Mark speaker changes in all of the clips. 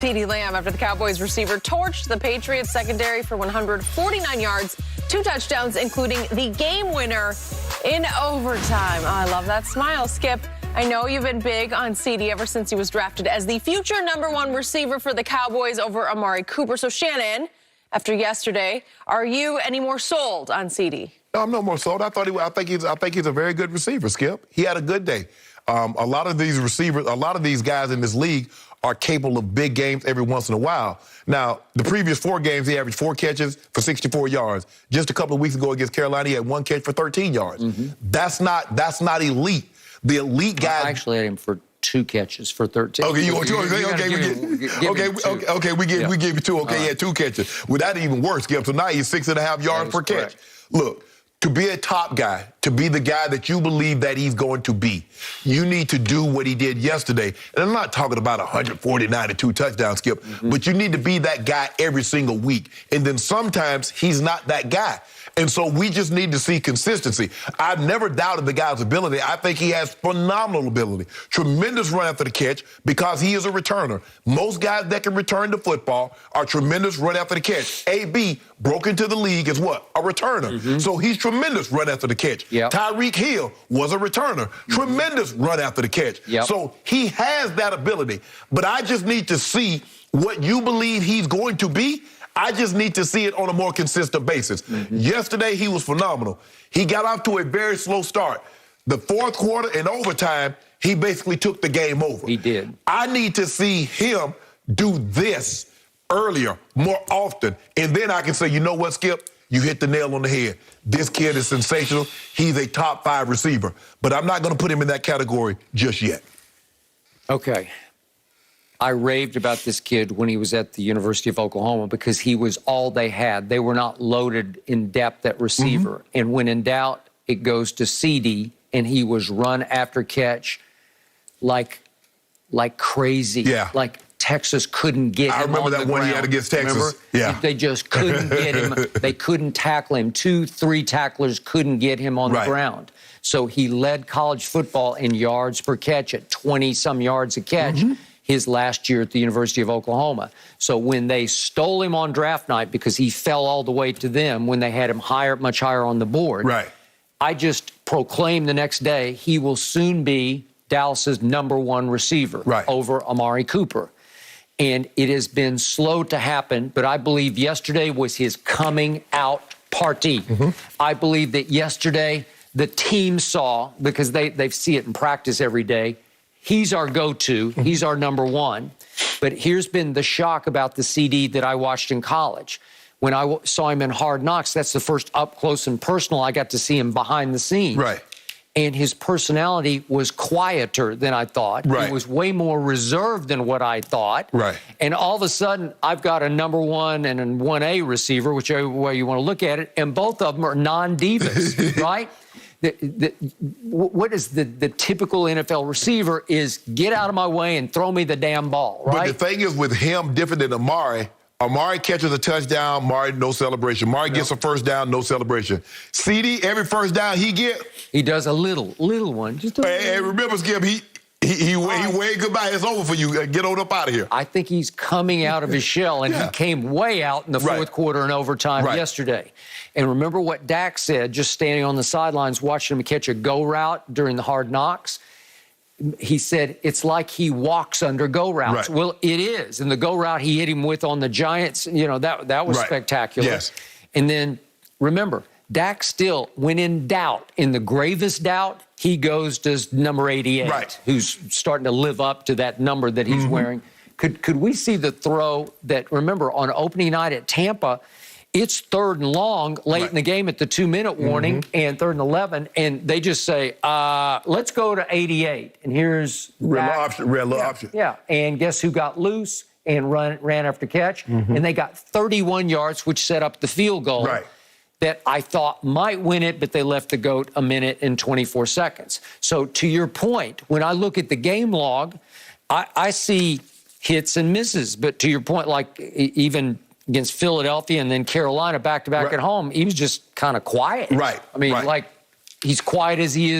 Speaker 1: CeeDee Lamb after the Cowboys receiver torched the Patriots secondary for 149 yards, 2 touchdowns, including the game winner in overtime. Oh, I love that smile, Skip. I know you've been big on CeeDee ever since he was drafted as the future #1 receiver for the Cowboys over Amari Cooper. So, Shannon, after yesterday, are you any more sold on CeeDee?
Speaker 2: No, I'm no more sold. I think he's a very good receiver, Skip. He had a good day. A lot of these receivers, a lot of these guys in this league are capable of big games every once in a while. Now, the previous 4 games, he averaged 4 catches for 64 yards. Just a couple of weeks ago against Carolina, he had 1 catch for 13 yards. That's not elite. The elite guys.
Speaker 3: I actually had him for 2 catches for 13.
Speaker 2: Okay, you want 2? Okay, we give you 2. Okay, he had 2 catches. Well, that's even worse, Skip. So now he's 6.5 yards per catch. Look, to be a top guy, to be the guy that you believe that he's going to be, you need to do what he did yesterday. And I'm not talking about 149 and 2 touchdowns, Skip, but you need to be that guy every single week. And then sometimes he's not that guy. And so we just need to see consistency. I've never doubted the guy's ability. I think he has phenomenal ability. Tremendous run after the catch because he is a returner. Most guys that can return the football are tremendous run after the catch. AB broke into the league as what? A returner. So he's tremendous run after the catch. Tyreek Hill was a returner. Tremendous run after the catch. So he has that ability. But I just need to see what you believe he's going to be. I just need to see it on a more consistent basis. Yesterday, he was phenomenal. He got off to a very slow start. The 4th quarter and overtime, he basically took the game over.
Speaker 3: He did.
Speaker 2: I need to see him do this earlier, more often, and then I can say, you know what, Skip? You hit the nail on the head. This kid is sensational. He's a top 5 receiver, but I'm not going to put him in that category just yet.
Speaker 3: Okay. I raved about this kid when he was at the University of Oklahoma because he was all they had. They were not loaded in depth at receiver. And when in doubt, it goes to CeeDee, and he was run after catch like crazy. Like Texas couldn't get him on the ground.
Speaker 2: I remember that one he had against Texas.
Speaker 3: Remember? They just couldn't get him. They couldn't tackle him. 2, 3 tacklers couldn't get him on the ground. So he led college football in yards per catch at 20-some yards a catch. His last year at the University of Oklahoma. So when they stole him on draft night because he fell all the way to them when they had him much higher on the board, I just proclaimed the next day he will soon be Dallas's #1 receiver over Amari Cooper. And it has been slow to happen, but I believe yesterday was his coming out party. I believe that yesterday the team saw, because they see it in practice every day, he's our go-to. He's our #1. But here's been the shock about the CeeDee that I watched in college. When I saw him in Hard Knocks, that's the first up close and personal I got to see him behind the scenes. And his personality was quieter than I thought. He was way more reserved than what I thought. And all of a sudden, I've got a #1 and a 1A receiver, whichever way you want to look at it, and both of them are non-divas, right? What is the typical NFL receiver is get out of my way and throw me the damn ball, right?
Speaker 2: But the thing is with him, different than Amari, Amari catches a touchdown, Amari, no celebration. Amari gets a first down, no celebration. CeeDee, every first down he
Speaker 3: does a little one. Just a little.
Speaker 2: And remember, Skip, he waved goodbye. It's over for you. Get on up out of here.
Speaker 3: I think he's coming out of his shell, and he came way out in the 4th quarter and overtime yesterday. And remember what Dak said, just standing on the sidelines watching him catch a go route during the Hard Knocks? He said, it's like he walks under go routes. Well, it is. And the go route he hit him with on the Giants, that was spectacular. And then, remember, Dak still, when in doubt, in the gravest doubt, he goes to number 88, who's starting to live up to that number that he's wearing. Could we see the throw that, remember, on opening night at Tampa, it's 3rd and long late in the game at the 2-minute warning and 3rd and 11, and they just say, let's go to 88. And here's
Speaker 2: red option.
Speaker 3: And guess who got loose and ran after catch? And they got 31 yards, which set up the field goal that I thought might win it, but they left the GOAT 1 minute and 24 seconds. So to your point, when I look at the game log, I see hits and misses. But to your point, like even against Philadelphia and then Carolina back-to-back at home, he was just kind of quiet. I mean, like he's quiet as he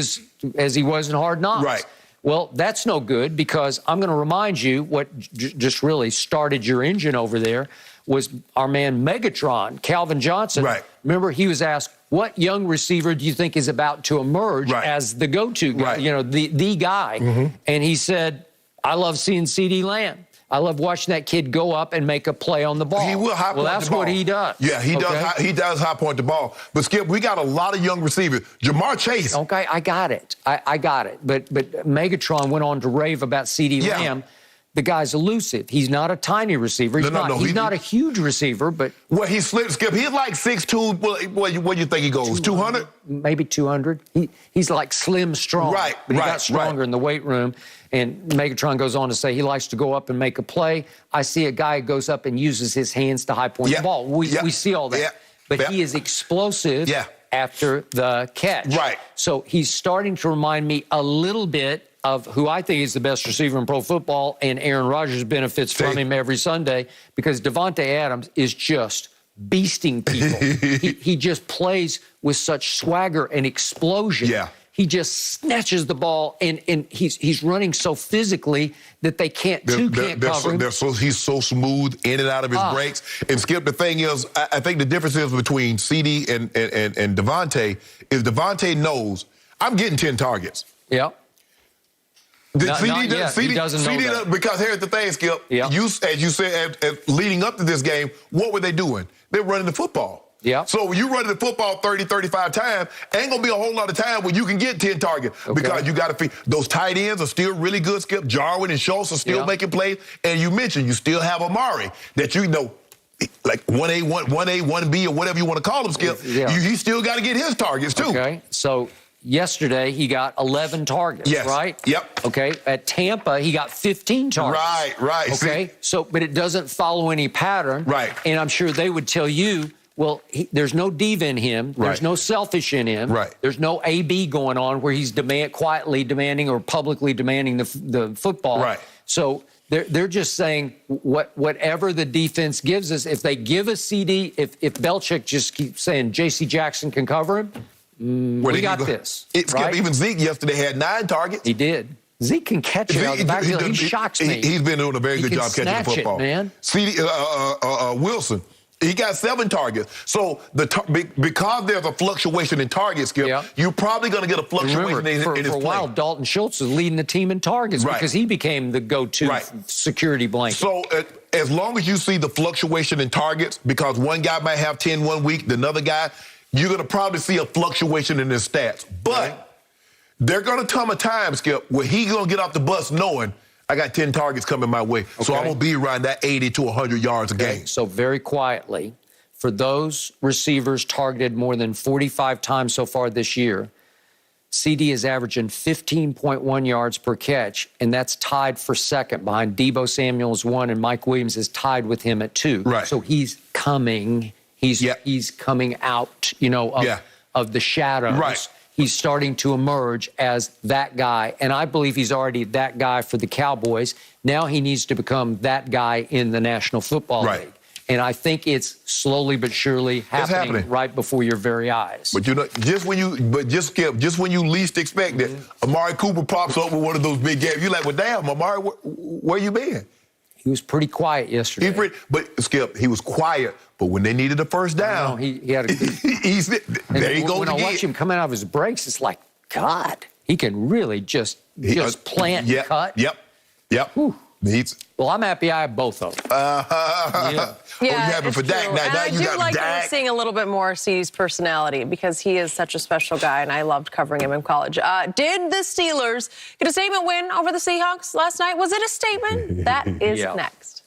Speaker 3: was in Hard Knocks. Well, that's no good, because I'm going to remind you what just really started your engine over there was our man Megatron, Calvin Johnson.
Speaker 2: Right.
Speaker 3: Remember, he was asked, what young receiver do you think is about to emerge as the go-to guy, you know, the guy? And he said, I love seeing CeeDee Lamb. I love watching that kid go up and make a play on the ball.
Speaker 2: He will high point the ball.
Speaker 3: Well, that's what he does.
Speaker 2: Yeah, he does. He does high point the ball. But Skip, we got a lot of young receivers. Jamar Chase.
Speaker 3: Okay, I got it. I got it. But Megatron went on to rave about CeeDee Lamb. The guy's elusive. He's not a tiny receiver. He's not a huge receiver, but...
Speaker 2: Well, he's slim, Skip. He's like 6'2". What do you think he goes? 200?
Speaker 3: Maybe 200. He's like slim strong.
Speaker 2: Right,
Speaker 3: but he got stronger in the weight room. And Megatron goes on to say he likes to go up and make a play. I see a guy who goes up and uses his hands to high point the ball. We see all that. But he is explosive after the catch.
Speaker 2: Right.
Speaker 3: So he's starting to remind me a little bit of who I think is the best receiver in pro football, and Aaron Rodgers benefits from him every Sunday, because Davante Adams is just beasting people. he just plays with such swagger and explosion.
Speaker 2: Yeah.
Speaker 3: He just snatches the ball, and he's running so physically that they can't cover him.
Speaker 2: He's so smooth in and out of his breaks. And Skip, the thing is, I think the difference is between CeeDee and Davante is Davante knows I'm getting 10 targets.
Speaker 3: Yeah.
Speaker 2: CeeDee
Speaker 3: doesn't know that.
Speaker 2: Because here's the thing, Skip. As you said, leading up to this game, what were they doing? They're running the football.
Speaker 3: Yeah.
Speaker 2: So when you run the football 30, 35 times, ain't going to be a whole lot of time when you can get 10 targets, because you got to feed. Those tight ends are still really good, Skip. Jarwin and Schultz are still making plays. And you mentioned you still have Amari that you know, like 1A, 1B, or whatever you want to call him, Skip. He still got to get his targets, too.
Speaker 3: Okay. So yesterday, he got 11 targets, right?
Speaker 2: Yep.
Speaker 3: Okay. At Tampa, he got 15 targets.
Speaker 2: Right.
Speaker 3: Okay. So, but it doesn't follow any pattern.
Speaker 2: Right.
Speaker 3: And I'm sure they would tell you, well, there's no diva in him. There's no selfish in him.
Speaker 2: Right.
Speaker 3: There's no AB going on where he's quietly demanding or publicly demanding the football.
Speaker 2: Right.
Speaker 3: So they're just saying whatever the defense gives us, if they give us CeeDee, if Belichick just keeps saying J.C. Jackson can cover him, we got this.
Speaker 2: Skip, even Zeke yesterday had 9 targets.
Speaker 3: He did. Zeke can catch it out of the backfield. He shocks me.
Speaker 2: He's been doing a very good job catching the football.
Speaker 3: Man.
Speaker 2: Wilson, he got 7 targets. So because there's a fluctuation in targets, Skip, you're probably going to get a fluctuation in his play.
Speaker 3: For a while, Dalton Schultz was leading the team in targets because he became the go-to security blanket.
Speaker 2: So as long as you see the fluctuation in targets, because one guy might have 10 one week, another guy, you're going to probably see a fluctuation in his stats. But there's going to come a time, Skip, where he's going to get off the bus knowing I got 10 targets coming my way. So I'm going to be around that 80 to 100 yards a game.
Speaker 3: So very quietly, for those receivers targeted more than 45 times so far this year, CeeDee is averaging 15.1 yards per catch, and that's tied for second behind Deebo Samuel's 1, and Mike Williams is tied with him at 2.
Speaker 2: Right.
Speaker 3: So he's coming. He's coming out, of the shadows.
Speaker 2: Right.
Speaker 3: He's starting to emerge as that guy, and I believe he's already that guy for the Cowboys. Now he needs to become that guy in the National Football League. And I think it's slowly but surely happening right before your very eyes.
Speaker 2: But just when you least expect it, Amari Cooper pops up with one of those big games. You're like, well, damn, Amari, where you been?
Speaker 3: He was pretty quiet yesterday.
Speaker 2: But Skip, he was quiet. But when they needed a first down,
Speaker 3: he had a good...
Speaker 2: there he goes
Speaker 3: When
Speaker 2: again.
Speaker 3: I watch him coming out of his breaks, it's like, God, he can really just plant and cut.
Speaker 2: Yep.
Speaker 3: Well, I'm happy I have both of them.
Speaker 2: You happy for Dak. Now
Speaker 1: I
Speaker 2: you
Speaker 1: do
Speaker 2: got
Speaker 1: like
Speaker 2: Dak.
Speaker 1: seeing a little bit more of CeeDee's personality, because he is such a special guy, and I loved covering him in college. Did the Steelers get a statement win over the Seahawks last night? Was it a statement? That is next.